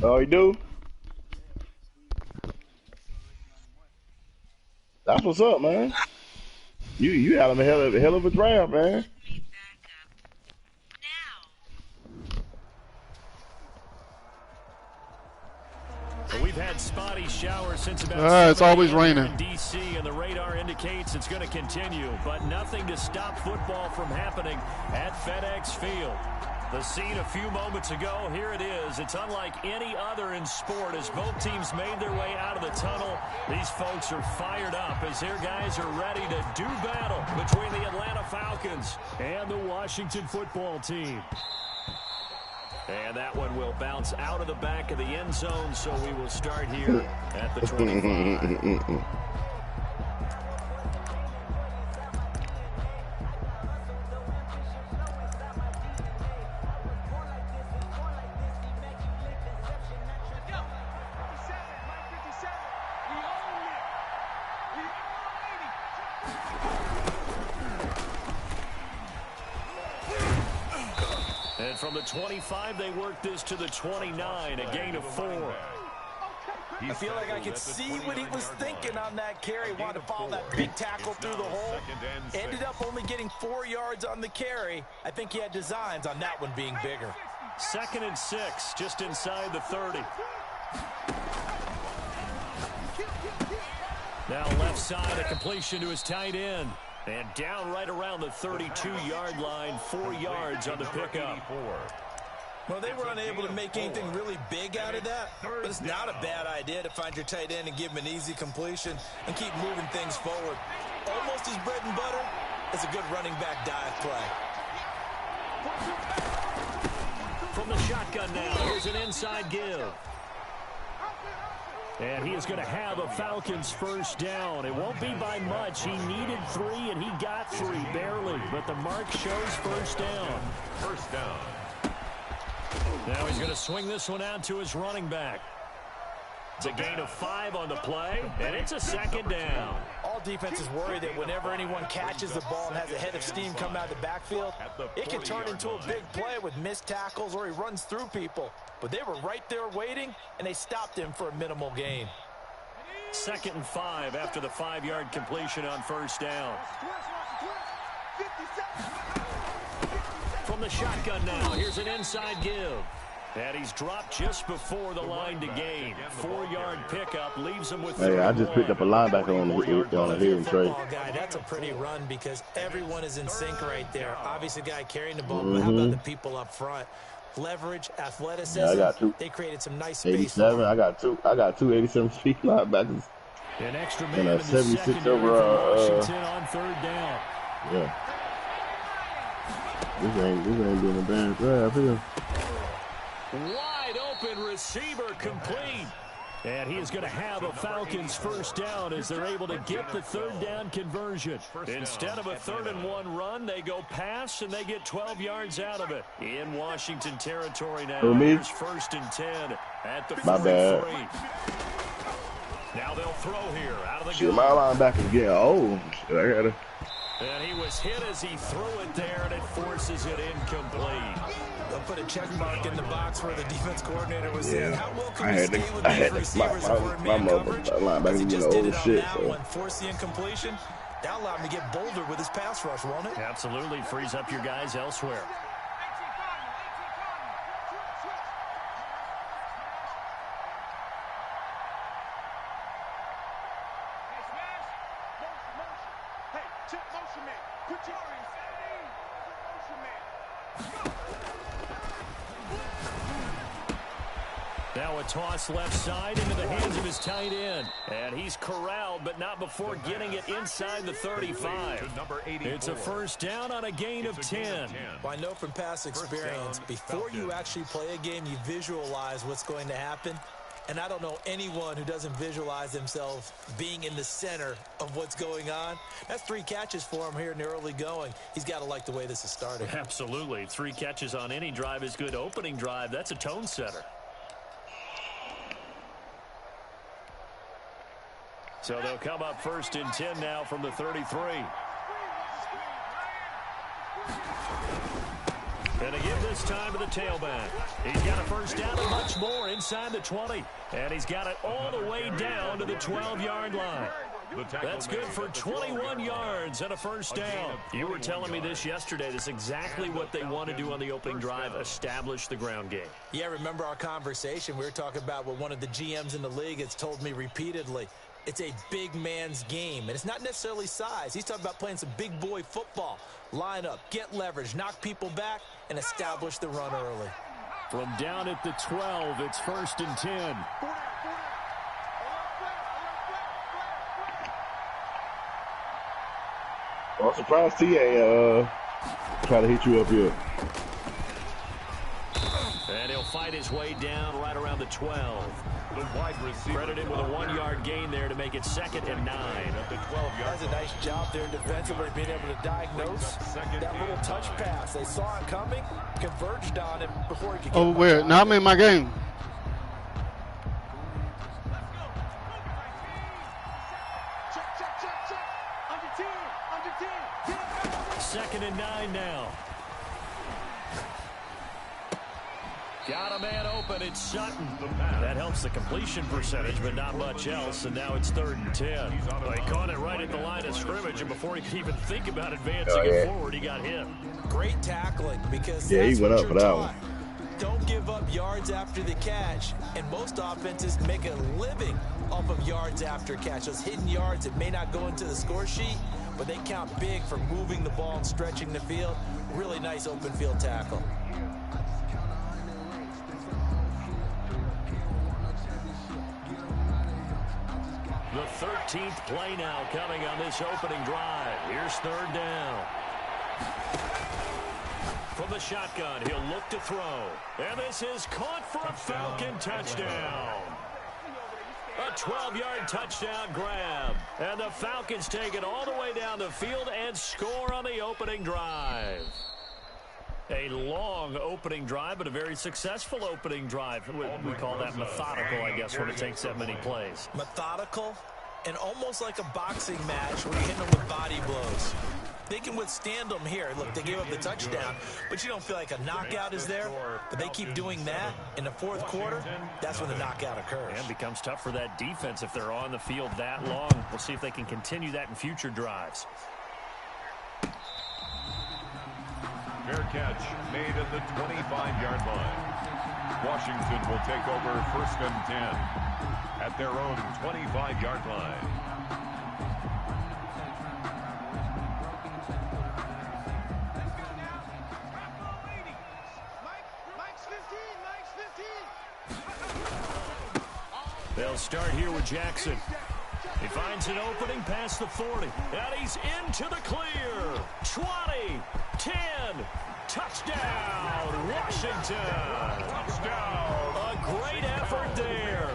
Oh, you do? That's what's up, man. You had a hell of a draft, man. We've had spotty showers since about It's always 7 a.m. here raining in D.C., and the radar indicates it's going to continue, but nothing to stop football from happening at FedEx Field. The scene a few moments ago, here it is. It's unlike any other in sport as both teams made their way out of the tunnel. These folks are fired up as their guys are ready to do battle between the Atlanta Falcons and the Washington football team. And that one will bounce out of the back of the end zone, so we will start here at the 25. And from the 25, they work this to the 29, a gain of 4. I feel like I could see what he was thinking on that carry. Wanted to follow that big tackle through the hole. Ended up only getting 4 yards on the carry. I think he had designs on that one being bigger. 2nd and 6, just inside the 30. Now left side, a completion to his tight end. And down right around the 32-yard line, 4 yards on the pickup. Well, they were unable to make anything really big out of that, but it's not a bad idea to find your tight end and give him an easy completion and keep moving things forward. Almost as bread and butter as a good running back dive play. From the shotgun now, here's an inside give. And he is going to have a Falcons first down. It won't be by much. He needed 3, and he got 3, barely. But the mark shows first down. First down. Now he's going to swing this one out to his running back. It's a gain of 5 on the play, and it's a 2nd down. All defenses worry that whenever anyone catches the ball and has a head of steam come out of the backfield, it can turn into a big play with missed tackles or he runs through people. But they were right there waiting, and they stopped him for a minimal gain. 2nd and 5 after the 5-yard completion on first down. From the shotgun now, here's an inside give. And he's dropped just before the line to gain. 4-yard pickup leaves him with 31. Hey, I just picked up a linebacker on the hearing trade. That's a pretty run because everyone is in sync right there. Obviously, the guy carrying the ball, but how about the people up front? Leverage, athleticism. Yeah, I got 2. They created some nice space. 87. I got two 87 speed linebackers. An extra And man a 76 over. Washington on 3rd down. Yeah. This ain't doing a bad drive here. Wide open receiver complete. And he is going to have a Falcons first down as they're able to get the 3rd down conversion. Instead of a 3rd and 1 run, they go pass and they get 12 yards out of it. In Washington territory now. Here's 1st and 10 at the 43. My bad. Now they'll throw here out of the Shit, my linebacker's getting old. Shit, I gotta. And he was hit as he threw it there, and it forces it incomplete. They'll put a check mark in the box where the defense coordinator was saying, how well can I we had stay to, with I these had to, receivers if we're in man coverage? linebacker He getting just did old it on shit. that So. one, force the incompletion. That allowed him to get bolder with his pass rush, won't it? Absolutely frees up your guys elsewhere. Now a toss left side into the hands of his tight end. And he's corralled, but not before getting it inside the 35. It's a first down on a gain of 10. Well, I know from past experience, before you actually play a game, you visualize what's going to happen. And I don't know anyone who doesn't visualize themselves being in the center of what's going on. That's 3 catches for him here in the early going. He's got to like the way this is starting. Absolutely. 3 catches on any drive is good. Opening drive, that's a tone setter. So they'll come up 1st and 10 now from the 33. And to give this time to the tailback. He's got a first down and much more inside the 20. And he's got it all the way down to the 12-yard line. That's good for 21 yards and a first down. You were telling me this yesterday. That's exactly what they want to do on the opening drive, establish the ground game. Yeah, remember our conversation? We were talking about what one of the GMs in the league has told me repeatedly. It's a big man's game, and it's not necessarily size. He's talking about playing some big boy football. Line up, get leverage, knock people back, and establish the run early. From down at the 12, it's 1st and 10. I'm surprised T ain't try to hit you up here. And he'll fight his way down right around the 12. The wide receiver credited with a 1-yard gain there to make it 2nd and 9 at the 12-yard. That's a nice job there defensively, being able to diagnose that little touch pass. They saw it coming, converged on it before he could get Oh, where? Now I'm in my game. Second and 9 now. Got a man open. It's Sutton. That helps the completion percentage, but not much else. And now it's 3rd and 10. They caught it right at the line of scrimmage, and before he could even think about advancing it forward, he got hit. Great tackling, because he went up for that one. Don't give up yards after the catch, and most offenses make a living off of yards after catch. Those hidden yards that may not go into the score sheet, but they count big for moving the ball and stretching the field. Really nice open field tackle. The 13th play now coming on this opening drive. Here's 3rd down. From the shotgun, he'll look to throw. And this is caught for a Falcon touchdown. A 12-yard touchdown grab. And the Falcons take it all the way down the field and score on the opening drive. A long opening drive, but a very successful opening drive. We call that methodical, I guess, when it takes that many plays. Methodical and almost like a boxing match where you hit them with body blows. They can withstand them here. Look, they gave up the touchdown, but you don't feel like a knockout is there. But they keep doing that in the 4th quarter. That's when the knockout occurs. And becomes tough for that defense if they're on the field that long. We'll see if they can continue that in future drives. Fair catch made at the 25-yard line. Washington will take over 1st and 10 at their own 25-yard line. They'll start here with Jackson. He finds an opening past the 40. And he's into the clear. 20, 10, touchdown, Washington. Touchdown. A great effort there.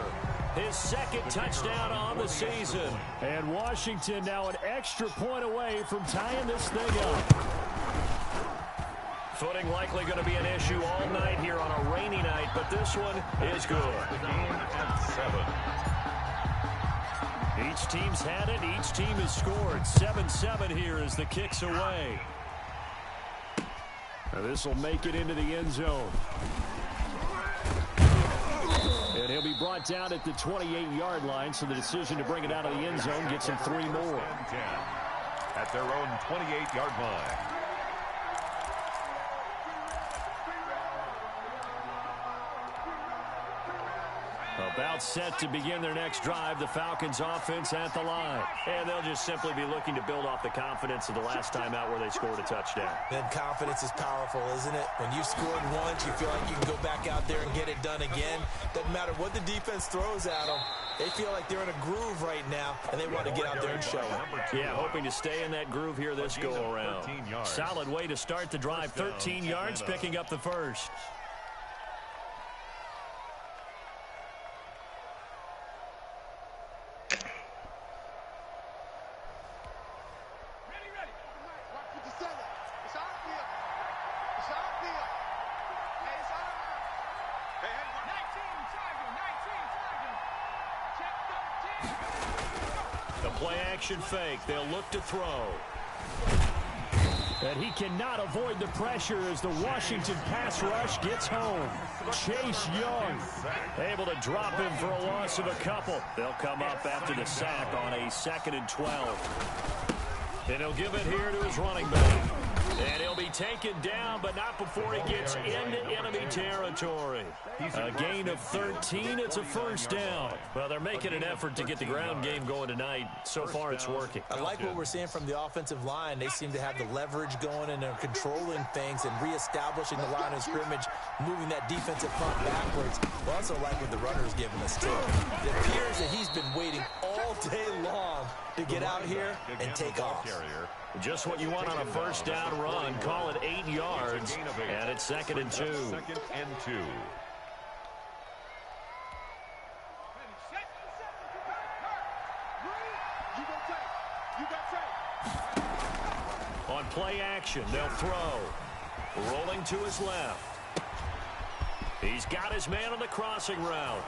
His 2nd touchdown on the season. And Washington now an extra point away from tying this thing up. Footing likely going to be an issue all night here on a rainy night, but this one is good. The game at 7. Each team's had it. Each team has scored. 7-7 here as the kick's away. Now this will make it into the end zone. And he'll be brought down at the 28-yard line, so the decision to bring it out of the end zone gets him 3 more. At their own 28-yard line. About set to begin their next drive, the Falcons offense at the line. And they'll just simply be looking to build off the confidence of the last time out where they scored a touchdown. Then confidence is powerful, isn't it? When you've scored once, you feel like you can go back out there and get it done again. Doesn't matter what the defense throws at them. They feel like they're in a groove right now, and they want to get out there and show it. Yeah, hoping to stay in that groove here this go-around. Solid way to start the drive. 13 yards, picking up the first. Play action fake. They'll look to throw. And he cannot avoid the pressure as the Washington pass rush gets home. Chase Young able to drop him for a loss of a couple. They'll come up after the sack on a 2nd and 12. And he'll give it here to his running back. And he'll be taken down, but not before he gets into enemy territory. A gain of 13. It's a first down. Well, they're making an effort to get the ground game going tonight. So far, it's working. I like what we're seeing from the offensive line. They seem to have the leverage going, and they're controlling things and reestablishing the line of scrimmage, moving that defensive front backwards. I also like what the runner's giving us, too. It appears that he's been waiting all day long to get out here and take off. Just what you want on a first down run. Call it 8 yards, and it's 2nd and 2. 2nd and 2. On play action, they'll throw. Rolling to his left. He's got his man on the crossing route.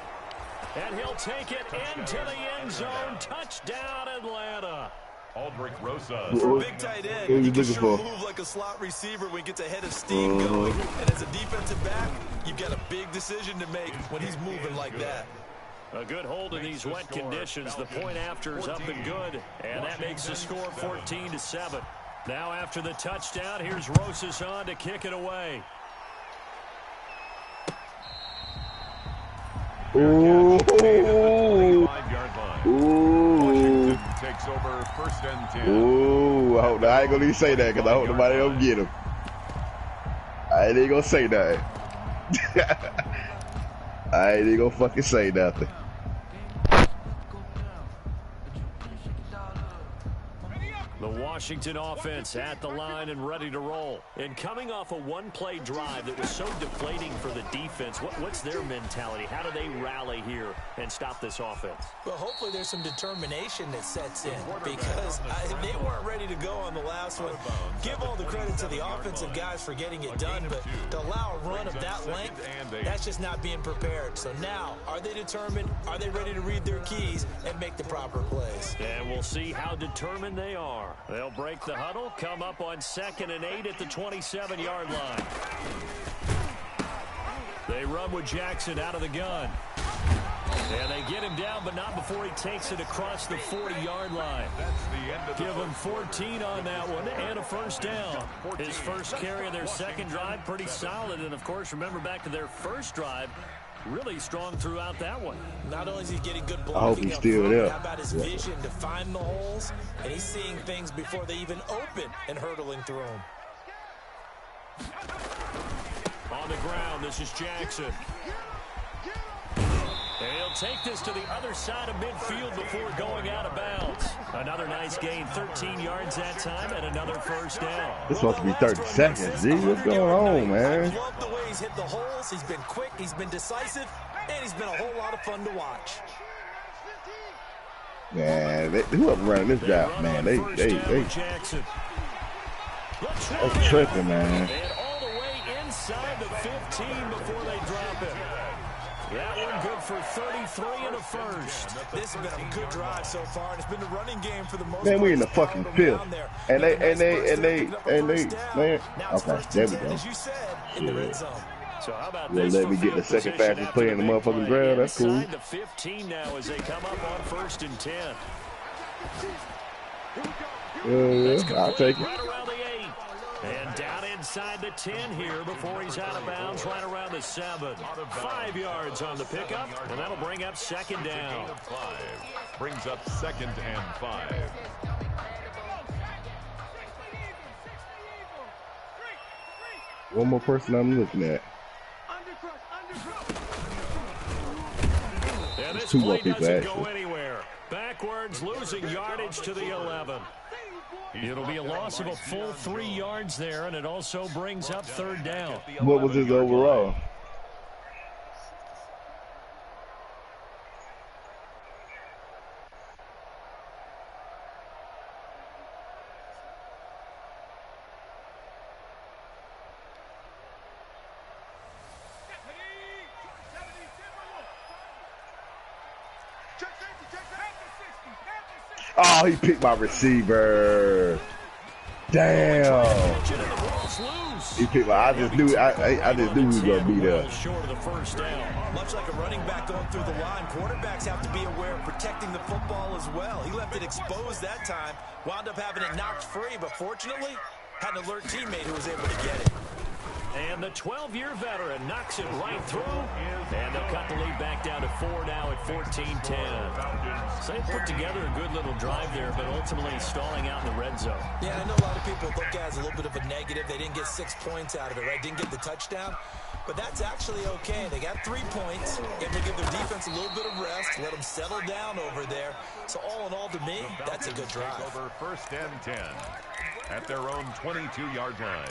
And he'll take it into the end zone. Touchdown, Atlanta. Aldrich Rosa. For a big tight end, he can sure move like a slot receiver when he gets a head of steam going. And as a defensive back, you've got a big decision to make when he's moving like that. A good hold in these wet conditions. The point after is up and good. And that makes the score 14-7. Now after the touchdown, here's Rosas on to kick it away. Ooh. 25-yard line. Ooh. Washington takes over 1st and 10. Ooh, I ain't gonna even say that because I hope nobody else get him. I ain't even gonna say nothing. I ain't even gonna fucking say nothing. The Washington offense at the line and ready to roll. And coming off a one-play drive that was so deflating for the defense, what's their mentality? How do they rally here and stop this offense? Well, hopefully there's some determination that sets in because they weren't ready to go on the last one. Give all the credit to the offensive guys for getting it done, but to allow a run of that length, that's just not being prepared. So now, are they determined? Are they ready to read their keys and make the proper plays? And we'll see how determined they are. They'll break the huddle, come up on 2nd and 8 at the 27-yard line. They run with Jackson out of the gun. And they get him down, but not before he takes it across the 40-yard line. Give him 14 on that one and a first down. His first carry of their second drive, pretty solid. And, of course, remember back to their first drive, really strong throughout that one. Not only is he getting good blocking, I hope he's still there. How about his vision to find the holes? And he's seeing things before they even open and hurdling through them. On the ground, this is Jackson. And he'll take this to the other side of midfield before going out of bounds. Another nice gain, 13 yards that time, and another first down. This supposed to be 30 seconds, G. What's going on, man? I love the way he's hit the holes. He's been quick, he's been decisive, and he's been a whole lot of fun to watch. Man, whoever running this job, man, they Jackson. That's tripping, man. And all the way inside the 15 before they drop it. That one good for 33 and a first. This has been a good drive so far, and it's been the running game for the most part. Man, we in the fucking fifth. And they, man. Okay, there we go. As you said, in the red zone. So how about this? Let me get the second fastest player in the motherfucking ground. That's cool. Inside the 15 now as they come up on 1st and 10. I'll take it. Right around the 8. And down inside the 10 here before he's out of bounds, right around the 7. 5 yards on the pickup, and that'll bring up 2nd down. Brings up 2nd and 5. One more person I'm looking at. And this two more play people, doesn't go actually. anywhere. Backwards, losing yardage to the 11. It'll be a loss of a full 3 yards there, and it also brings up 3rd down. What was his overall? Oh, he picked my receiver. Damn. He picked I just knew he was gonna be there. Short of the first down. Much like a running back going through the line, quarterbacks have to be aware of protecting the football as well. He left it exposed that time, wound up having it knocked free, but fortunately had an alert teammate who was able to get it. And the 12-year veteran knocks it right through. And they'll cut the lead back down to 4 now at 14-10. So they put together a good little drive there, but ultimately stalling out in the red zone. Yeah, I know a lot of people look at it as a little bit of a negative. They didn't get 6 points out of it, right? Didn't get the touchdown. But that's actually okay. They got 3 points. Able to give their defense a little bit of rest, let them settle down over there. So all in all, to me, that's a good drive. Over 1st and 10 at their own 22-yard line.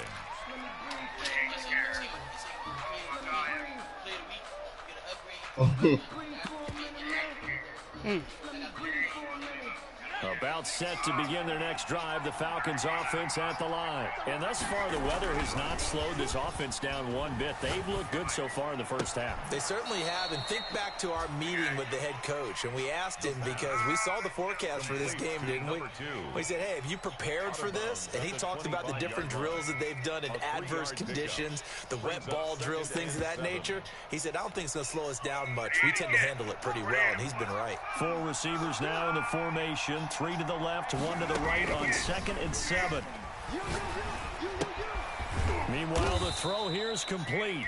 About set to begin their next drive, the Falcons offense at the line. And thus far, the weather has not slowed this offense down one bit. They've looked good so far in the first half. They certainly have. And think back to our meeting with the head coach. And we asked him because we saw the forecast for this game, didn't we? We said, hey, have you prepared for this? And he talked about the different drills that they've done in adverse conditions, the wet ball drills, things of that nature. He said, I don't think it's going to slow us down much. We tend to handle it pretty well, and he's been right. 4 receivers now in the formation. 3 to the left, 1 to the right on 2nd and 7. Meanwhile, the throw here is complete.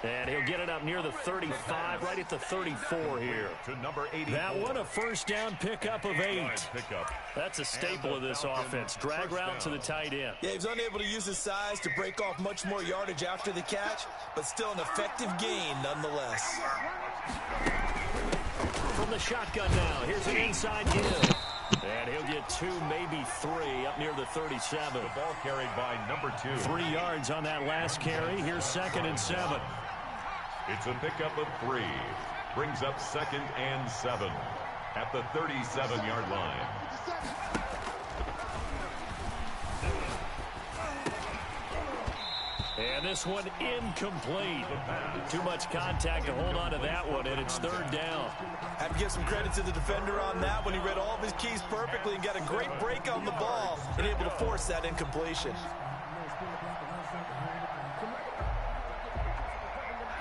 And he'll get it up near the 35, right at the 34 here. To number 84. That one, a first down pickup of 8. That's a staple of this offense. Drag route to the tight end. Yeah, he was unable to use his size to break off much more yardage after the catch, but still an effective gain nonetheless. From the shotgun now, here's an inside give. And he'll get 2, maybe 3, up near the 37. The ball carried by number 2. 3 yards on that last carry. Here's 2nd and 7. It's a pickup of 3. Brings up 2nd and 7 at the 37-yard line. And this one incomplete. Too much contact to hold on to that one, and it's 3rd down. Have to give some credit to the defender on that when he read all of his keys perfectly and got a great break on the ball and able to force that incompletion.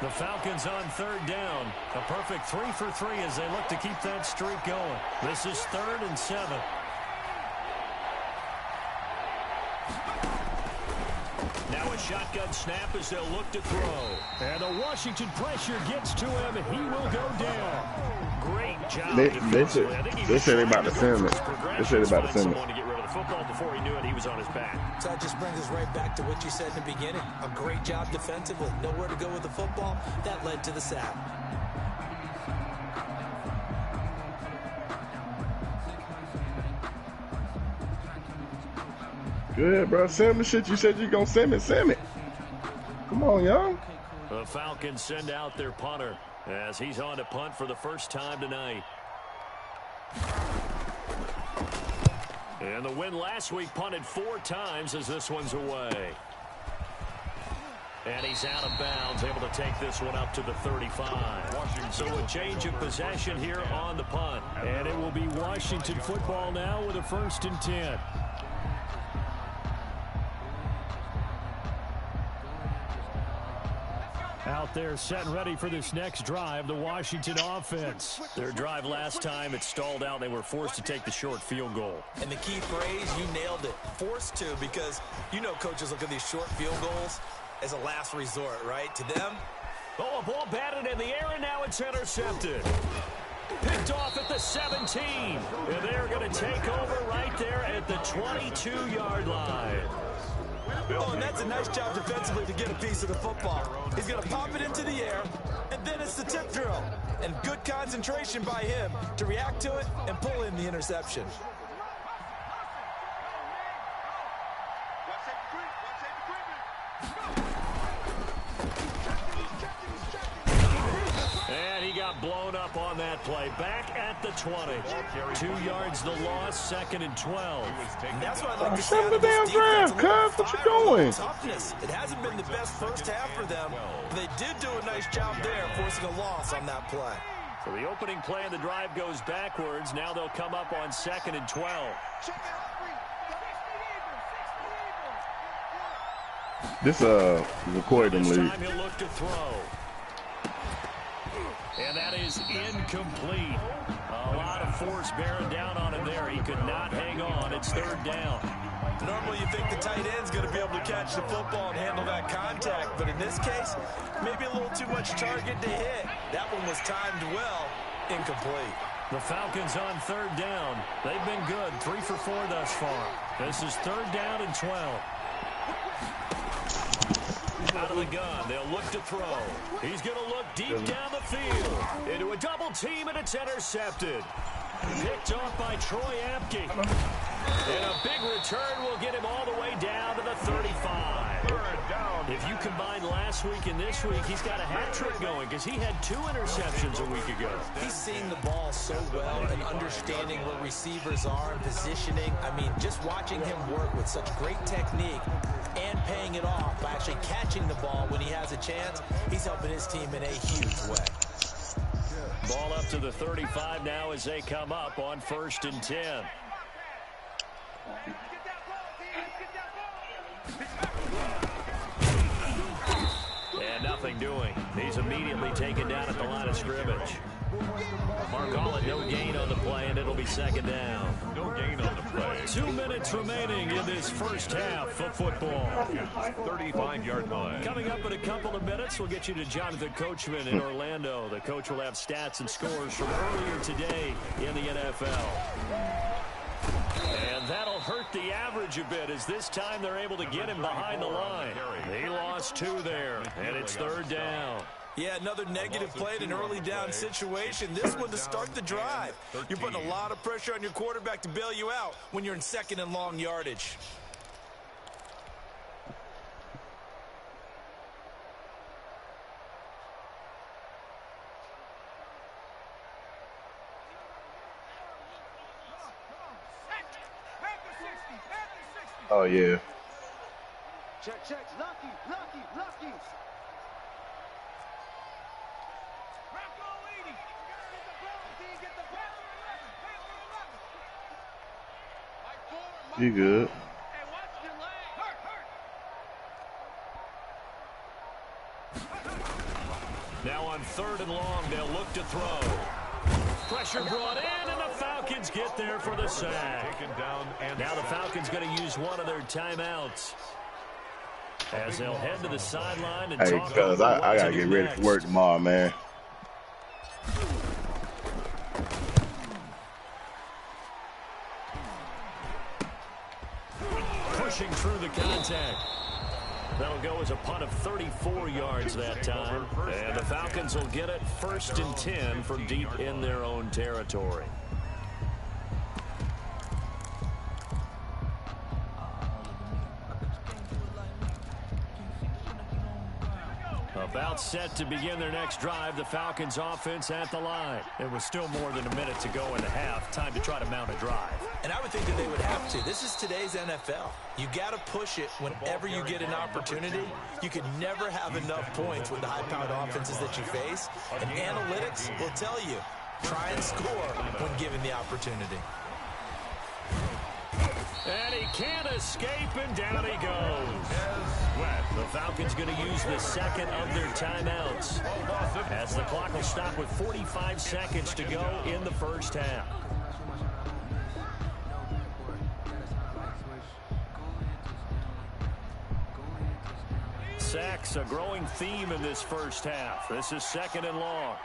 The Falcons on 3rd down. A perfect 3 for 3 as they look to keep that streak going. This is 3rd and 7. Now a shotgun snap as they'll look to throw. And the Washington pressure gets to him, and he will go down. Great job defensively. They said they're about to send it. They said they're about to send it. To get rid of the football before he knew it, he was on his back. So that just brings us right back to what you said in the beginning. A great job defensively. Nowhere to go with the football. That led to the sack. Good, bro. Send the shit you said you're going to send it. Send it. Come on, y'all. The Falcons send out their punter as he's on to punt for the first time tonight. And the win last week punted 4 times as this one's away. And he's out of bounds, able to take this one up to the 35. So a change of possession here on the punt. And it will be Washington football now with a 1st and 10. Out there set and ready for this next drive, the Washington offense. Their drive last time, it stalled out. They were forced to take the short field goal. And the key phrase, you nailed it. Forced to, because you know coaches look at these short field goals as a last resort, right? To them. Oh, a ball batted in the air, and now it's intercepted. Picked off at the 17. And they're going to take over right there at the 22-yard line. Oh, and that's a nice job defensively to get a piece of the football. He's going to pop it into the air, and then it's the tip drill. And good concentration by him to react to it and pull in the interception. And he got blown up on that play. Back at the 20. 2 yards the loss, 2nd and 12. And that's what I like to see. Send the damn drive, cuz. What you doing? Toughness. It hasn't been the best first half for them. But they did do a nice job there, forcing a loss on that play. So the opening play of the drive goes backwards. Now they'll come up on 2nd and 12. This recording This league. time he'll look to throw. And that is incomplete. A lot of force bearing down on him there. He could not hang on. It's third down. Normally you think the tight end's going to be able to catch the football and handle that contact, but in this case, maybe a little too much target to hit. That one was timed well, incomplete. The Falcons on third down. They've been good, 3 for 4 thus far. This is third down and 12. Out of the gun, they'll look to throw. He's going to look deep down the field. Into a double team, and it's intercepted. Picked off by Troy Apke. And a big return will get him all the way down to the 35. If you combine last week and this week, he's got a hat trick going because he had 2 interceptions a week ago. He's seen the ball so well and understanding where receivers are and positioning. I mean, just watching him work with such great technique and paying it off by actually catching the ball when he has a chance, he's helping his team in a huge way. Ball up to the 35 now as they come up on 1st and 10. And nothing doing. He's immediately taken down at the line of scrimmage. Mark Allen, no gain on the play, and it'll be second down. No gain on the play. 2 minutes remaining in this first half of football. 35-yard line. Coming up in a couple of minutes, we'll get you to Jonathan Coachman in Orlando. The coach will have stats and scores from earlier today in the NFL. And that'll hurt the average a bit as this time they're able to get him behind the line. He lost 2 there, and it's third down. Yeah, another negative play in an early down situation. This one to start the drive. You're putting a lot of pressure on your quarterback to bail you out when you're in 2nd and long yardage. Oh yeah. Check, lucky. You good? Now on 3rd and long, they'll look to throw. Pressure brought in, and the Falcons get there for the sack. Now the Falcons going to use one of their timeouts as they'll head to the sideline and Hey, talk cuz about I what gotta to get do ready next. for work tomorrow, man. Pushing through the contact. That'll go as a punt of 34 yards that time. And the Falcons will get it 1st and 10 from deep in their own territory. About set to begin their next drive, the Falcons offense at the line. It was still more than a minute to go in the half. Time to try to mount a drive. And I would think that they would have to. This is today's NFL. You got to push it whenever you get an opportunity. You can never have enough points with the high-powered offenses that you face. And analytics will tell you, try and score when given the opportunity. And he can't escape, and down he goes. The Falcons going to use the 2nd of their timeouts as the clock will stop with 45 seconds to go in the first half. Sacks, a growing theme in this first half. This is 2nd and long.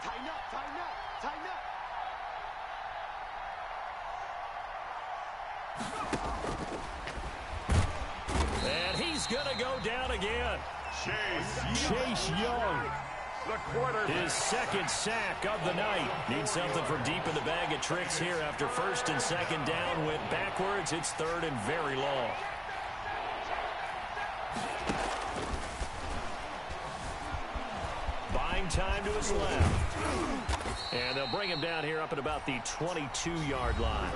Tighten up. And he's going to go down again. Chase Young. the quarterback. His 2nd sack of the night. Needs something from deep in the bag of tricks here after 1st and 2nd down. Went backwards. It's 3rd and very long. Buying time to his left. And they'll bring him down here up at about the 22-yard line.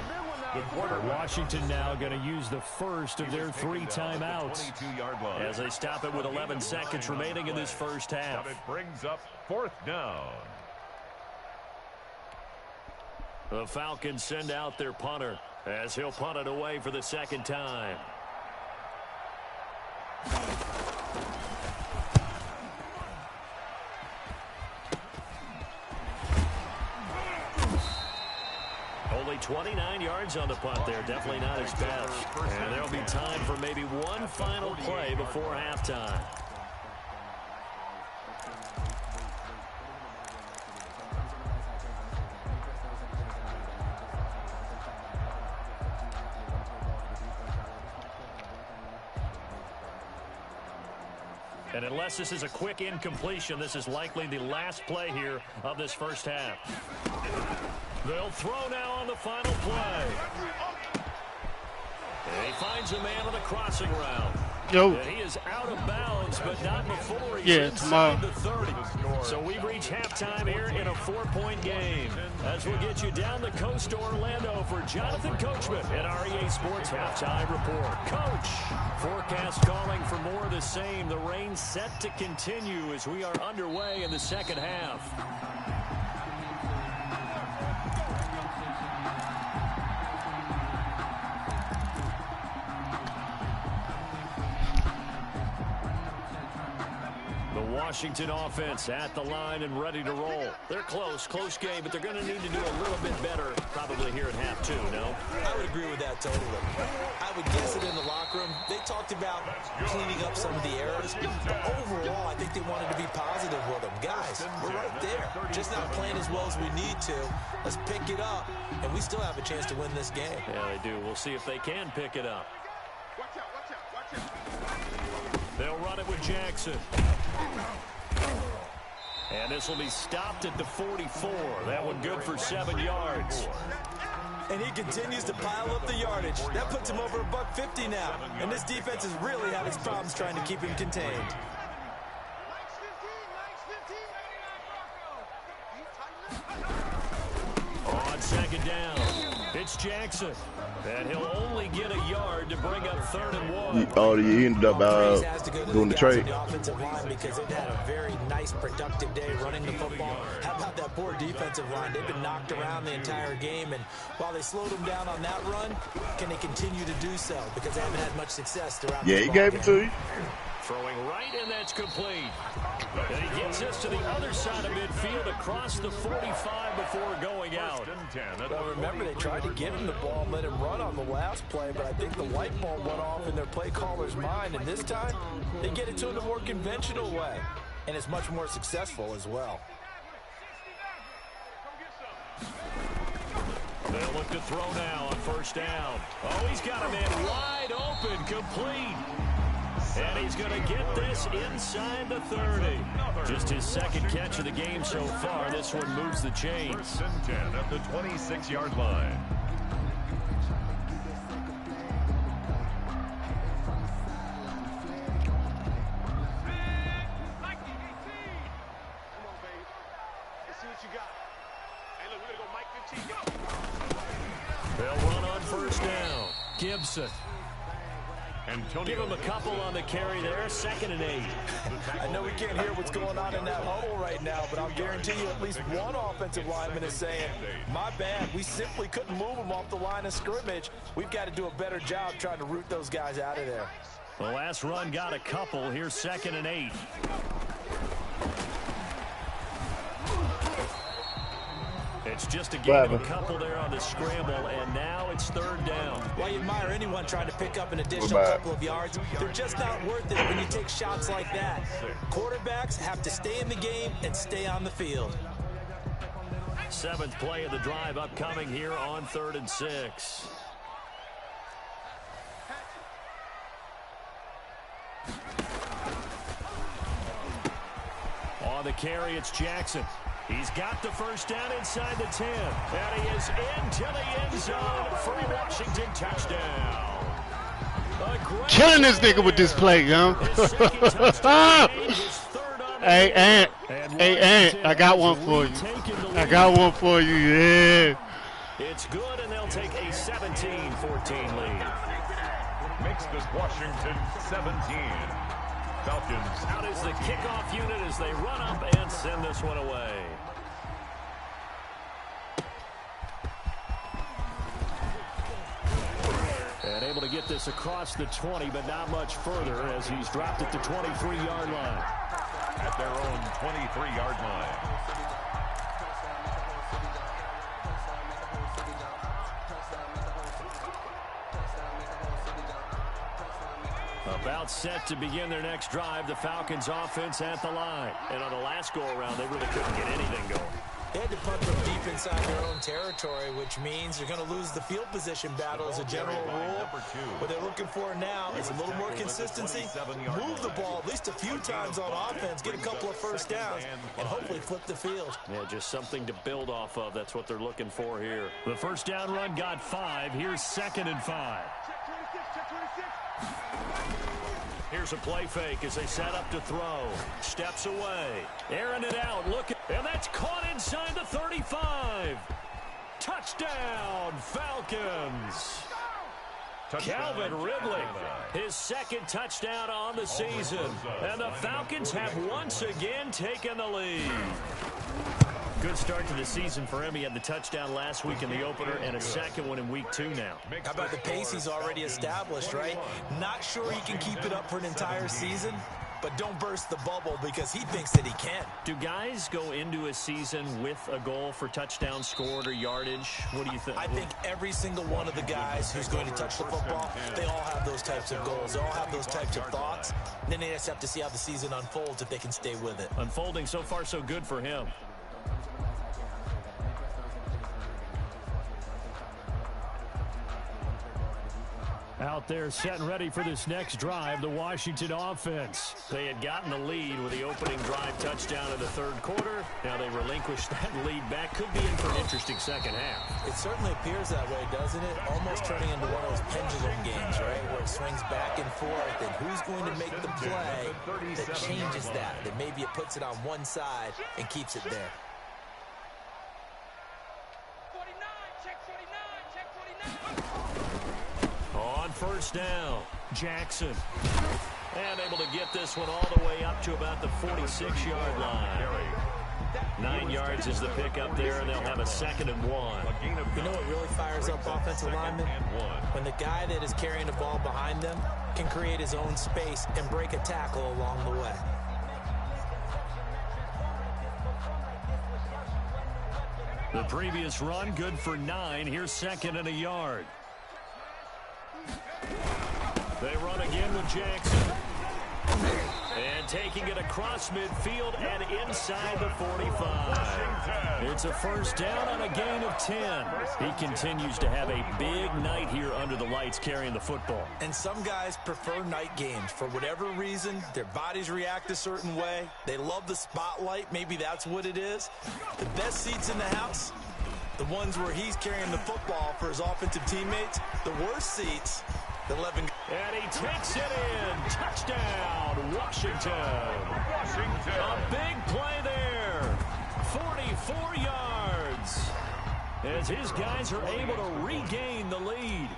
Washington now going to use the first of their 3 timeouts as they stop it with 11 seconds remaining in this first half. It brings up 4th down. The Falcons send out their punter as he'll punt it away for the 2nd time. 29 yards on the punt there. Definitely not his best. And there'll be time for maybe one final play before halftime. And unless this is a quick incompletion, this is likely the last play here of this first half. They'll throw now on the final play. And he finds a man on the crossing route. Yo. And he is out of bounds, but not before he's inside the 30. So we've reached halftime here in a 4-point game. As we'll get you down the coast to Orlando for Jonathan Coachman at our EA Sports Halftime Report. Coach, forecast calling for more of the same. The rain set to continue as we are underway in the second half. Washington offense at the line and ready to roll. They're close game, but they're going to need to do a little bit better probably here at half 2, no? I would agree with that totally. I would guess it in the locker room. They talked about cleaning up some of the errors, but overall, I think they wanted to be positive with them. Guys, we're right there. Just not playing as well as we need to. Let's pick it up, and we still have a chance to win this game. Yeah, they do. We'll see if they can pick it up. They'll run it with Jackson. And this will be stopped at the 44. That one good for 7 yards. And he continues to pile up the yardage. That puts him over $150 now. And this defense has really had its problems trying to keep him contained. On second down, it's Jackson. And he'll only get a yard to bring up 3rd and 1. Oh, he ended up doing the trade. The offensive line because they've had a very nice, productive day running the football. How about that poor defensive line? They've been knocked around the entire game, and while they slowed them down on that run, can they continue to do so? Because they haven't had much success throughout. Yeah, he gave it to you. Throwing right, and that's complete. And he gets us to the other side of midfield across the 45 before going out. Well, remember, they tried to give him the ball and let him run on the last play, but I think the light bulb went off in their play caller's mind, and this time they get it to him the more conventional way, and it's much more successful as well. They'll look to throw now on first down. Oh, he's got a man wide open, complete. And he's going to get this inside the 30. Just his second catch of the game so far. This one moves the chains. 10 at the 26-yard line. They'll run on first down. Gibson. Give him a couple on the carry there, 2nd and 8. I know we can't hear what's going on in that huddle right now, but I'll guarantee you at least one offensive lineman is saying, my bad, we simply couldn't move them off the line of scrimmage. We've got to do a better job trying to root those guys out of there. The last run got a couple. Here's 2nd and 8. It's just a game of a couple there on the scramble, and now it's 3rd down. While you admire anyone trying to pick up an additional couple of yards, they're just not worth it when you take shots like that. Quarterbacks have to stay in the game and stay on the field. 7th play of the drive upcoming here on 3rd and 6. On the carry, it's Jackson. He's got the first down inside the 10. And he is into the end zone for a Washington touchdown. Killing this nigga with this play, yo. Hey, Ant. Hey, Ant. I got one for you. I got one for you, yeah. It's good, and they'll take a 17-14 lead. Makes this Washington 17. Falcons. Out is the kickoff unit as they run up and send this one away. And able to get this across the 20, but not much further as he's dropped at the 23-yard line. At their own 23-yard line. About set to begin their next drive, the Falcons offense at the line. And on the last go-around, they really couldn't get anything going. They had to punt from deep inside their own territory, which means you're going to lose the field position battle as a general rule. What they're looking for now is a little more consistency, move the ball at least a few times on offense, get a couple of first downs, and hopefully flip the field. Yeah, just something to build off of. That's what they're looking for here. The first down run got 5. Here's 2nd and 5. Here's a play fake as they set up to throw. Steps away. Airing it out. And that's caught inside the 35. Touchdown, Falcons. Calvin Ridley, his 2nd touchdown on the season. And the Falcons have once again taken the lead. Good start to the season for him. He had the touchdown last week in the opener and a 2nd one in week 2 now. How about the pace he's already established, right? Not sure he can keep it up for an entire season, but don't burst the bubble because he thinks that he can. Do guys go into a season with a goal for touchdowns scored or yardage? What do you think? I think every single one of the guys who's going to touch the football, they all have those types of goals. They all have those types of thoughts. And then they just have to see how the season unfolds if they can stay with it. Unfolding so far so good for him. Out there set and ready for this next drive, the Washington offense. They had gotten the lead with the opening drive touchdown in the 3rd quarter. Now they relinquished that lead back. Could be in for an interesting second half. It certainly appears that way, doesn't it? Almost turning into one of those pendulum games, right? Where it swings back and forth, and who's going to make the play that changes that? That maybe it puts it on one side and keeps it there. On first down, Jackson. And able to get this one all the way up to about the 46-yard line. 9 yards is the pickup there, and they'll have a 2nd and 1. You know what really fires up offensive linemen? When the guy that is carrying the ball behind them can create his own space and break a tackle along the way. The previous run, good for 9. Here's 2nd and a yard. They run again with Jackson. And taking it across midfield and inside the 45. It's a first down on a gain of 10. He continues to have a big night here under the lights carrying the football. And some guys prefer night games. For whatever reason, their bodies react a certain way. They love the spotlight. Maybe that's what it is. The best seats in the house, the ones where he's carrying the football for his offensive teammates. The worst seats, the 11. And he takes it in. Touchdown, Washington. A big play there. 44 yards. As his guys are able to regain the lead.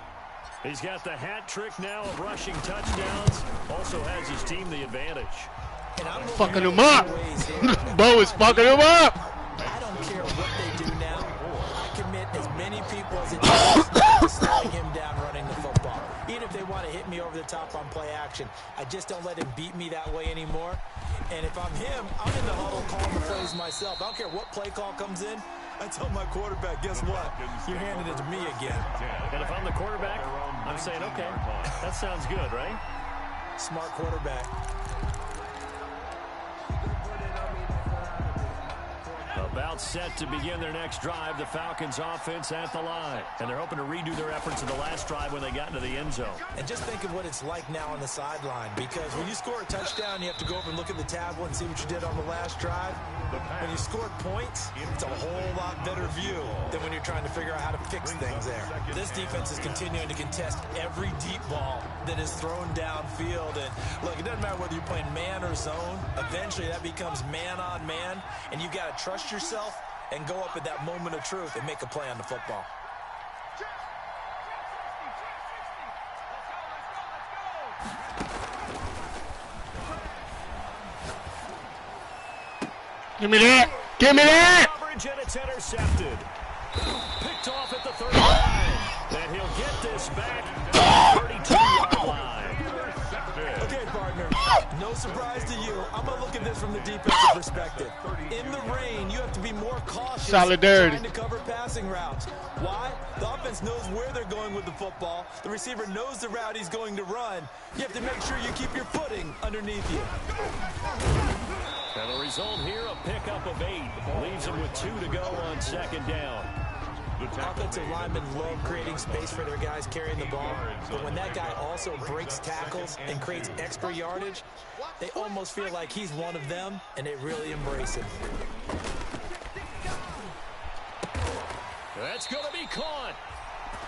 He's got the hat trick now of rushing touchdowns. Also has his team the advantage. Fucking him up. Bo is fucking him up. I don't care what they do now. I commit as many people as it takes to slowing him down running the football. Even if they want to hit me over the top on play action, I just don't let him beat me that way anymore. And if I'm him, I'm in the huddle calling the plays myself. I don't care what play call comes in. I tell my quarterback, guess what? You're handing it to me again. And if I'm the quarterback, I'm saying, okay, that sounds good, right? Smart quarterback. About set to begin their next drive, the Falcons offense at the line. And they're hoping to redo their efforts in the last drive when they got into the end zone. And just think of what it's like now on the sideline, because when you score a touchdown, you have to go over and look at the tablet and see what you did on the last drive. When you scored points, it's a whole lot better view than when you're trying to figure out how to fix things there. This defense is continuing to contest every deep ball that is thrown downfield. And look, it doesn't matter whether you're playing man or zone. Eventually that becomes man on man, and you got to trust yourself and go up at that moment of truth and make a play on the football. Give me that. Give me that. Coverage, and it's intercepted. Picked off at the 39. And he'll get this back at the 32-yard line. Okay, partner. No surprise to you, I'm going to look at this from the defensive perspective. In the rain, you have to be more cautious Solidarity. trying to cover passing routes. Why? The offense knows where they're going with the football. The receiver knows the route he's going to run. You have to make sure you keep your footing underneath you. And the result here, a pickup of 8. Leaves him with 2 to go on second down. Offensive linemen love creating space for their guys carrying the ball, but when that guy also breaks tackles and creates extra yardage, they almost feel like he's one of them, and they really embrace him. That's going to be caught.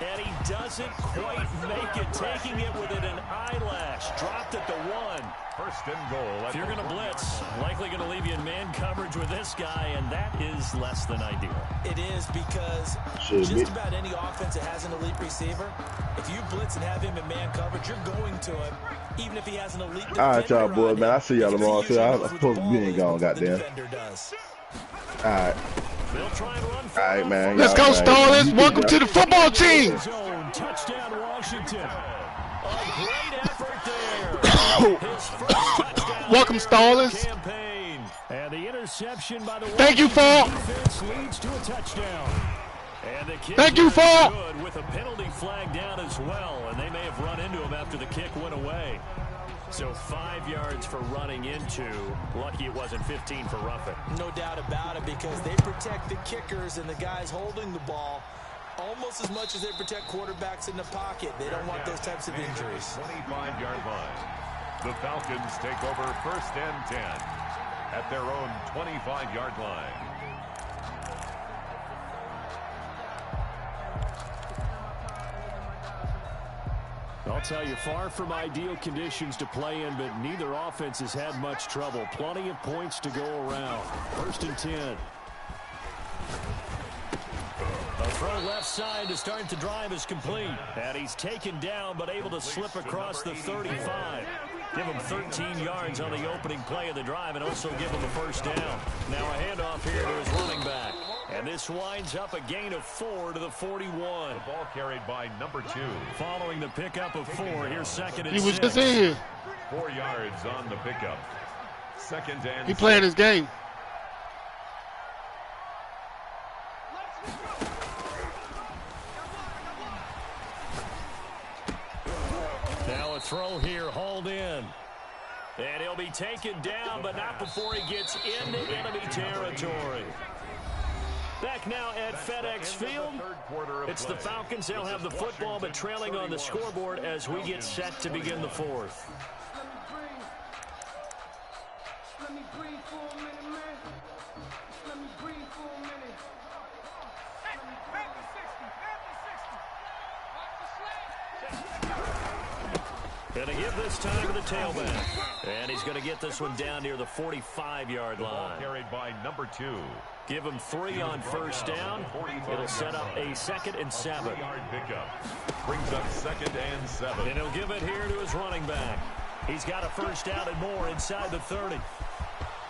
And he doesn't quite make it, taking it within an eyelash. Dropped at the 1. First and goal. If you're going to blitz, likely going to leave you in man coverage with this guy, and that is less than ideal. It is because just about any offense that has an elite receiver, if you blitz and have him in man coverage, you're going to him, even if he has an elite defender. All right, y'all boys, man. I see y'all tomorrow, too. I'm supposed to be in gone, goddamn. All right. They'll try and run all right, man. Let's go, Starlers. Welcome to the football team. Touchdown, Washington. A great effort there. His first touchdown. Welcome, Starlers. Campaign. And the interception by the Thank you, Falk. defense leads to a touchdown. And the kick Thank you, Falk. good with a penalty flag down as well, and they may have run into him after the kick went away. So 5 yards for running into. Lucky it wasn't 15 for roughing. No doubt about it, because they protect the kickers and the guys holding the ball almost as much as they protect quarterbacks in the pocket. They don't want those types of injuries. 25-yard line. The Falcons take over first and 10 at their own 25-yard line. I'll tell you, far from ideal conditions to play in, but neither offense has had much trouble. Plenty of points to go around. First and 10. A throw left side to start the drive is complete. And he's taken down, but able to slip across the 35. Give him 13 yards on the opening play of the drive and also give him a first down. Now a handoff here to his running back. And this winds up a gain of 4 to the 41. The ball carried by number 2. Following the pickup of 4, here's second and 6. He was just in here. 4 yards on the pickup. Second and He playing his game. Now a throw here, hauled in. And he'll be taken down, but not before he gets into enemy territory. Back now at FedEx Field. It's the Falcons. They'll have the football, but trailing on the scoreboard as we get set to begin the fourth. Let me breathe for a minute, man. Let me breathe for a minute. Gonna give this time to the tailback. And he's gonna get this one down near the 45-yard line. Carried by number 2. Give him 3 on first down. It'll set up a 2nd and 7. Yard pickup. Brings up 2nd and 7. And he'll give it here to his running back. He's got a first down and more inside the 30.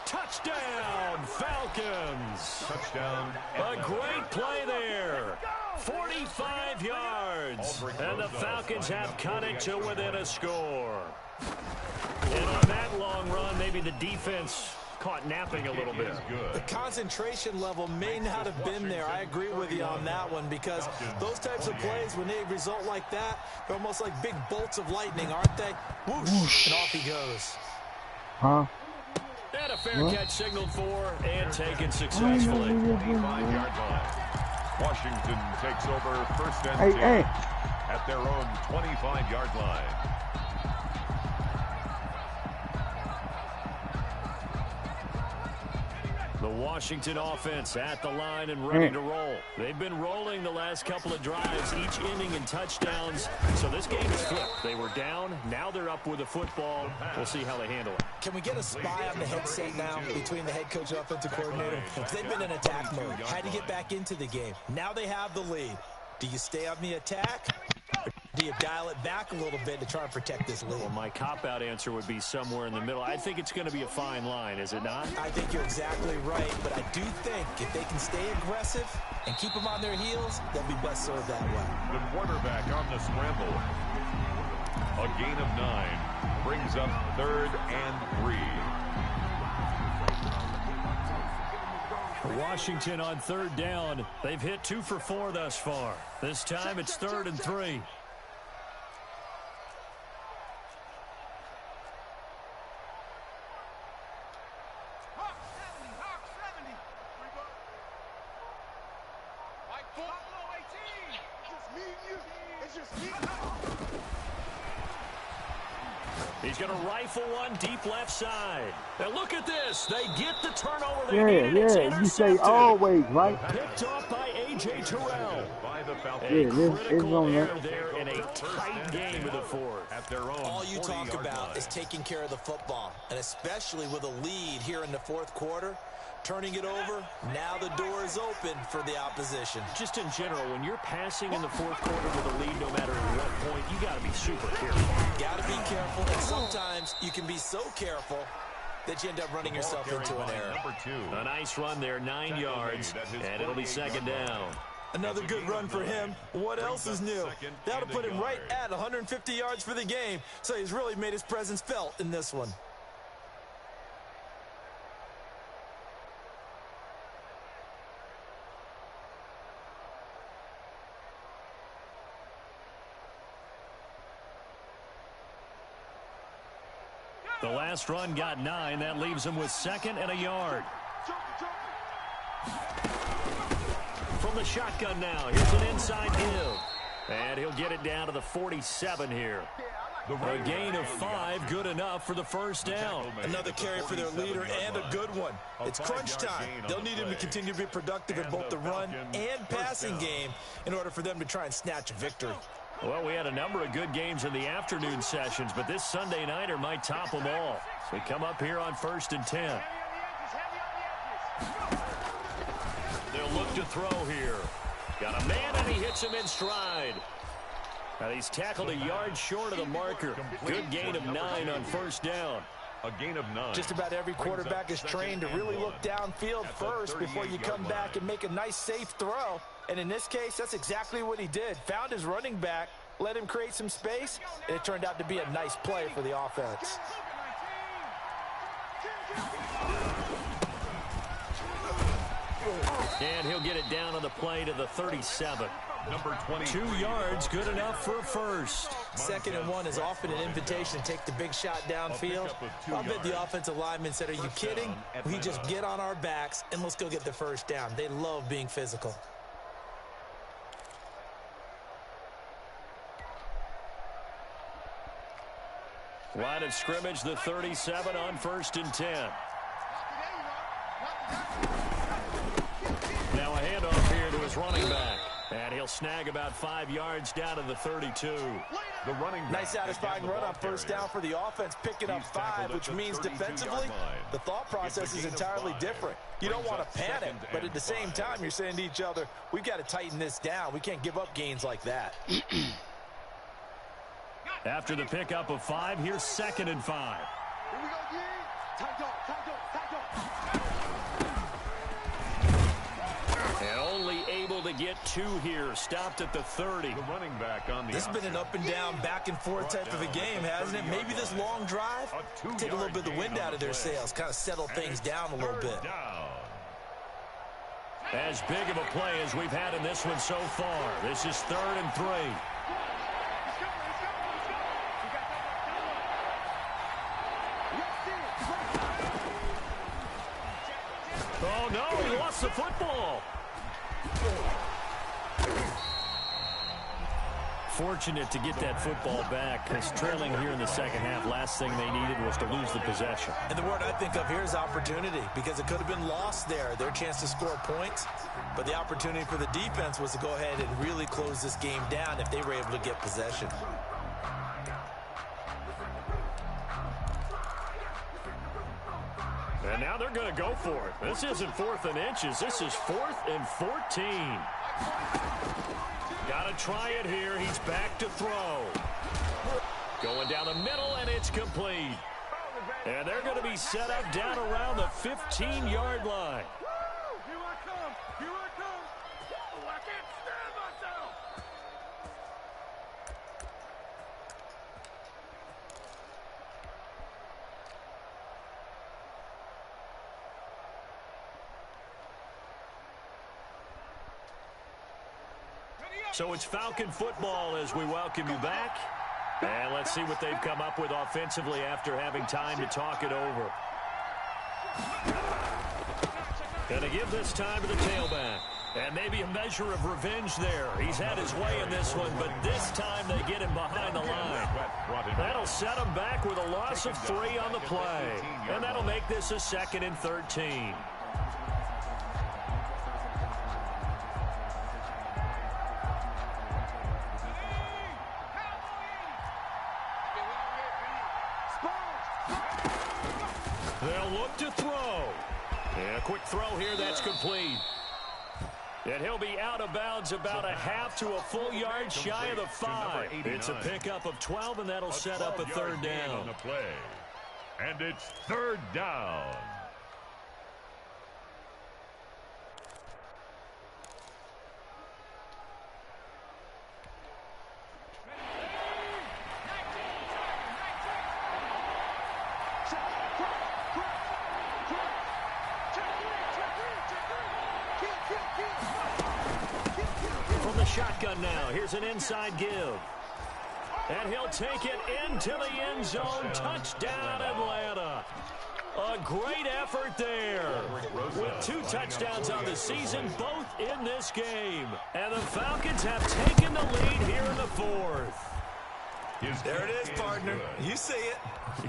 Touchdown, Falcons. Touchdown. A great play there. 45 yards. And the Falcons have cut it to within a score. And on that long run, maybe the defense caught napping a little bit. The concentration level may not have been there. I agree with you on that one, because those types of plays, when they result like that, they're almost like big bolts of lightning, aren't they? Whoosh, whoosh. And off he goes. Huh? And a fair catch signaled for and taken successfully. 25-yard line. Washington takes over first and 10 at their own 25-yard line. The Washington offense at the line and ready to roll. They've been rolling the last couple of drives, each inning in touchdowns. So this game is flipped. They were down. Now they're up with the football. We'll see how they handle it. Can we get a spy on the headset now between the head coach and offensive coordinator? They've been in attack mode. Had to get back into the game. Now they have the lead. Do you stay on the attack? Or do you dial it back a little bit to try and protect this lead? Well, my cop-out answer would be somewhere in the middle. I think it's going to be a fine line, is it not? I think you're exactly right, but I do think if they can stay aggressive and keep them on their heels, they'll be best served that way. The quarterback on the scramble. A gain of 9 brings up 3rd and 3. Washington on 3rd down. They've hit 2 for 4 thus far. This time it's 3rd and 3. He's going to rifle one deep left side. Now look at this. They get the turnover they needed. It's you say always, right? Picked off by A.J. Terrell. By the Falcons. Yeah, Critical on error there in a tight game of the 4th. At their own All you talk 40-yard about line. is taking care of the football, and especially with a lead here in the 4th quarter. Turning it over, now the door is open for the opposition. Just in general, when you're passing in the 4th quarter with a lead, no matter what point, you got to be super careful. Got to be careful, and sometimes you can be so careful that you end up running yourself into an error. Number 2. A nice run there, 9 yards, and it'll be 2nd down. Another good run for him. What else is new? That'll put him right at 150 yards for the game, so he's really made his presence felt in this one. The last run got 9. That leaves him with 2nd and a yard. From the shotgun now, here's an inside give. And he'll get it down to the 47 here. A gain of 5, good enough for the 1st down. Another carry for their leader and a good one. It's crunch time. They'll need him to continue to be productive in both the run and passing game in order for them to try and snatch a victory. Well, we had a number of good games in the afternoon sessions, but this Sunday nighter might top them all. We come up here on 1st and 10. They'll look to throw here. Got a man, and he hits him in stride. Now, he's tackled a yard short of the marker. Good gain of 9 on 1st down. A gain of 9. Just about every quarterback is trained to really look downfield first before you come back and make a nice, safe throw. And in this case, that's exactly what he did. Found his running back, let him create some space, and it turned out to be a nice play for the offense. And he'll get it down on the play to the 37. Number 20. 2 yards, good enough for a 1st. 2nd and 1 is often an invitation to take the big shot downfield. I bet the offensive linemen said, are you kidding? We just get on our backs and let's go get the 1st down. They love being physical. Line of scrimmage, the 37 on 1st and 10. Now a handoff here to his running back. And he'll snag about 5 yards down to the 32. The running back. Nice satisfying run on 1st down for the offense, picking up 5, which means defensively, the thought process is entirely different. You don't want to panic, but at the same time, you're saying to each other, we've got to tighten this down. We can't give up gains like that. After the pickup of 5, here's 2nd and 5. Here we go, yeah. Tight dog, tight dog, tight dog. And only able to get 2 here. Stopped at the 30. The running back on the This has been an up and down, back and forth type of a game, hasn't it? Maybe this long drive, take a little bit of the wind out of their sails, kind of settle things down a little bit. As big of a play as we've had in this one so far. This is 3rd and 3. Oh, no, he lost the football. Fortunate to get that football back, because trailing here in the 2nd half, last thing they needed was to lose the possession. And the word I think of here is opportunity, because it could have been lost there, their chance to score points. But the opportunity for the defense was to go ahead and really close this game down if they were able to get possession. And now they're going to go for it. This isn't 4th and inches. This is 4th and 14. Got to try it here. He's back to throw. Going down the middle, and it's complete. And they're going to be set up down around the 15-yard line. Here I come. Here I come. Woo, I can't stand myself. So it's Falcon football as we welcome you back. And let's see what they've come up with offensively after having time to talk it over. Going to give this time to the tailback. And maybe a measure of revenge there. He's had his way in this one, but this time they get him behind the line. That'll set him back with a loss of 3 on the play. And that'll make this a 2nd and 13. They'll look to throw. And a quick throw here, that's complete. And he'll be out of bounds about a half to a full yard shy of the 5. It's a pickup of 12, and that'll set up a 3rd down. And it's 3rd down. From the shotgun now, here's an inside give. And he'll take it into the end zone. Touchdown, Atlanta. A great effort there. With 2 touchdowns on the season, both in this game. And the Falcons have taken the lead here in the 4th. There it is, partner. You see it.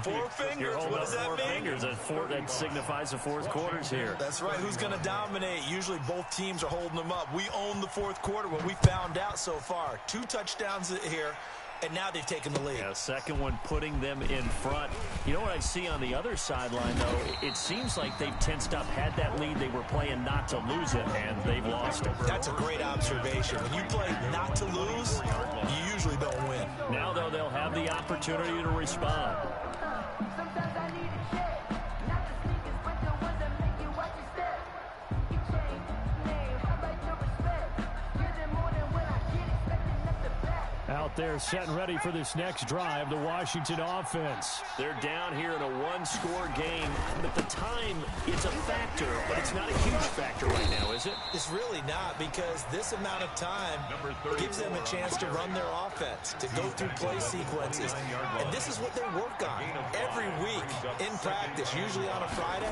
4 fingers. What does that mean? Fingers. That signifies the 4th quarter's here. That's right. Who's going to dominate? Usually both teams are holding them up. We own the 4th quarter. What we found out so far. 2 touchdowns here. And now they've taken the lead. Yeah, 2nd one putting them in front. You know what I see on the other sideline, though? It seems like they've tensed up, had that lead. They were playing not to lose it, and they've lost it. That's a great observation. When you play not to lose, you usually don't win. Now, though, they'll have the opportunity to respond. Sometimes I need a check. Not the sneakers, but the ones that make you watch your step. You change name, how about your respect? Give them more than when I get expecting up the back. Out there setting ready for this next drive, the Washington offense. They're down here in a 1-score game, but the time, it's a factor, but it's not a huge factor right now, is it? It's really not, because this amount of time gives them a chance to run their offense, to go through play sequences. And this is what they work on every week in practice, usually on a Friday.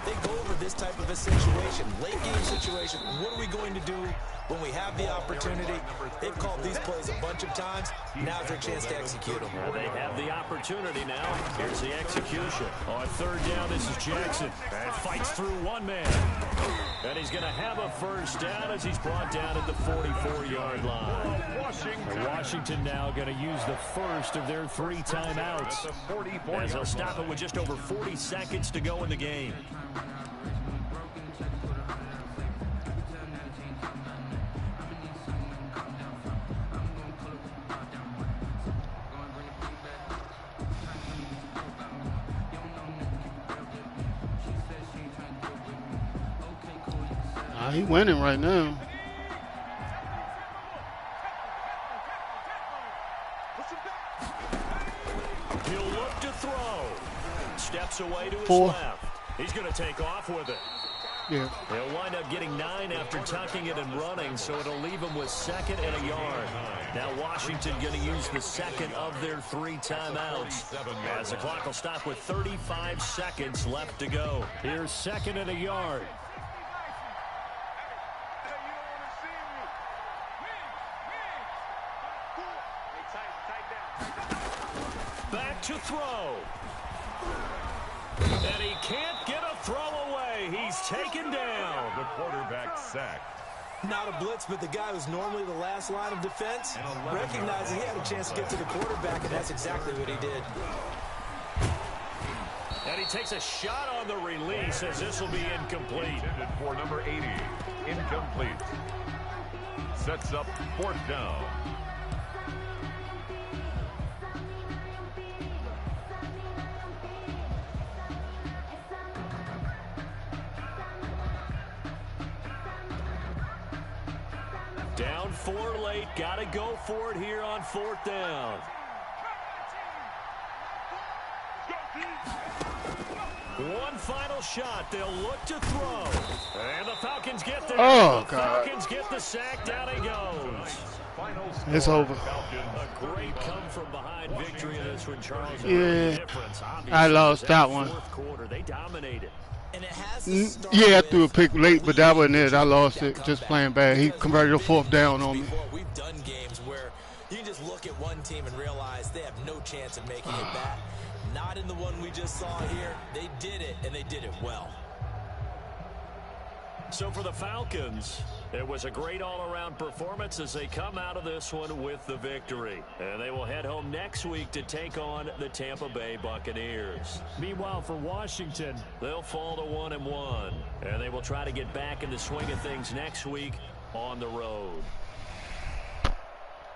They go over this type of a situation, late game situation. What are we going to do when we have the opportunity? They've called these plays a bunch of times. Now's their chance to execute them. Well, they have the opportunity now. Here's the execution. On 3rd down, this is Jackson. And fights through one man. And he's going to have a 1st down as he's brought down at the 44-yard line. Washington now going to use the 1st of their 3 timeouts, as they'll stop it with just over 40 seconds to go in the game. He winning right now. He'll look to throw. Steps away to his 4. left. He's going to take off with it. Yeah. He'll wind up getting 9 after tucking it and running, so it'll leave him with 2nd and a yard. Now Washington going to use the 2nd of their 3 timeouts, as the clock will stop with 35 seconds left to go. Here's 2nd and a yard. Back to throw. And he can't get a throw away. He's taken down. The quarterback sacked. Not a blitz, but the guy who's normally the last line of defense recognized he had a chance to get to the quarterback, and that's exactly what he did. And he takes a shot on the release, as this will be incomplete. Intended for number 80. Incomplete. Sets up 4th down. Down 4 late. Got to go for it here on 4th down. One final shot. They'll look to throw. And the Falcons get there. Oh, the God. Falcons get the sack. Down he goes. It's over. A great come-from-behind victory in this one, Charles. Yeah. Difference, I lost that one. Fourth quarter, they dominated. And it has to start Yeah, I with threw a pick late, but that wasn't it. I lost it just playing bad. He converted a fourth down on me. We've done games where you can just look at one team and realize they have no chance of making it back. Not in the one we just saw here. They did it, and they did it well. So for the Falcons, it was a great all-around performance as they come out of this one with the victory. And they will head home next week to take on the Tampa Bay Buccaneers. Meanwhile, for Washington, they'll fall to 1-1. And they will try to get back in the swing of things next week on the road.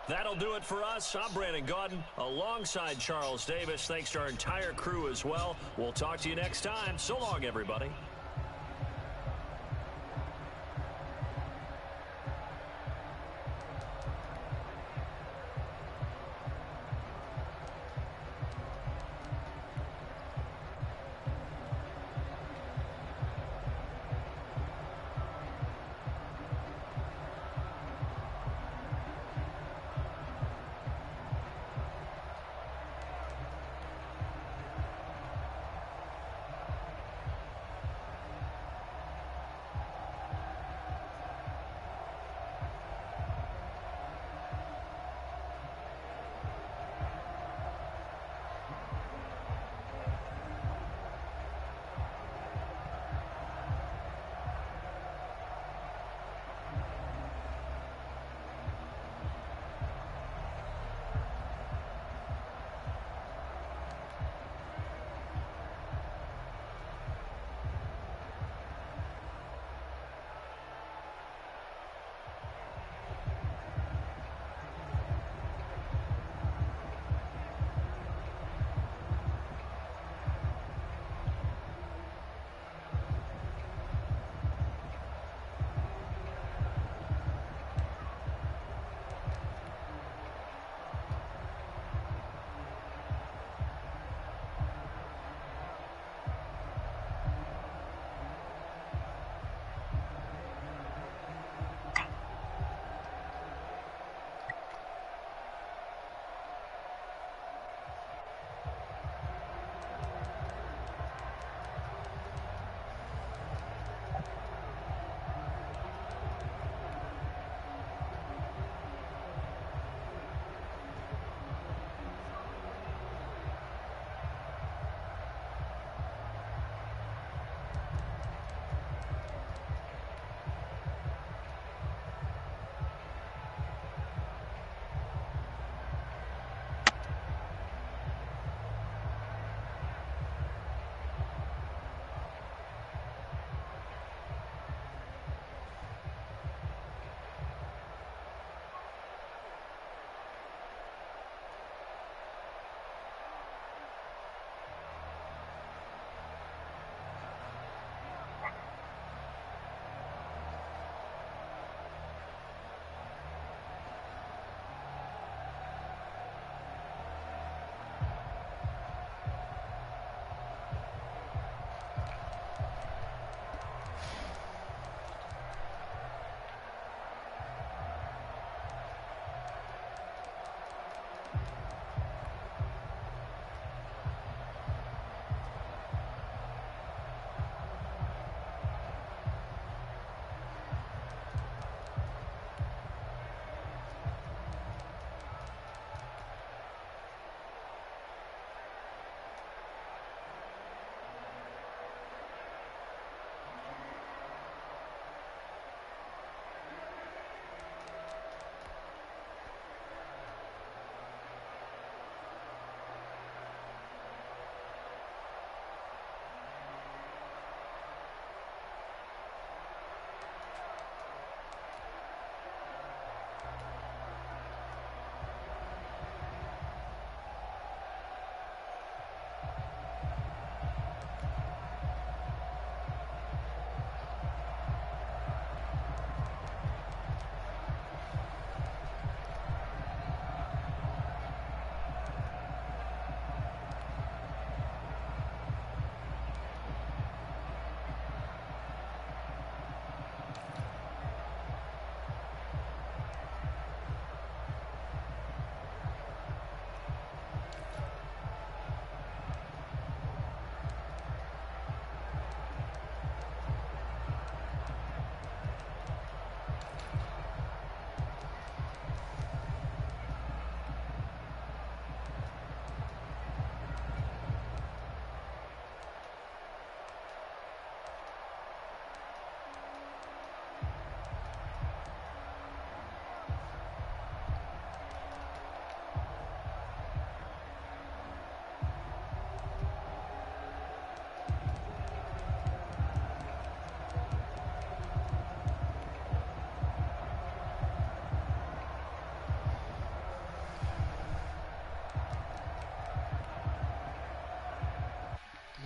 That'll do it for us. I'm Brandon Gaudin alongside Charles Davis. Thanks to our entire crew as well. We'll talk to you next time. So long, everybody.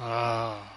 Ah.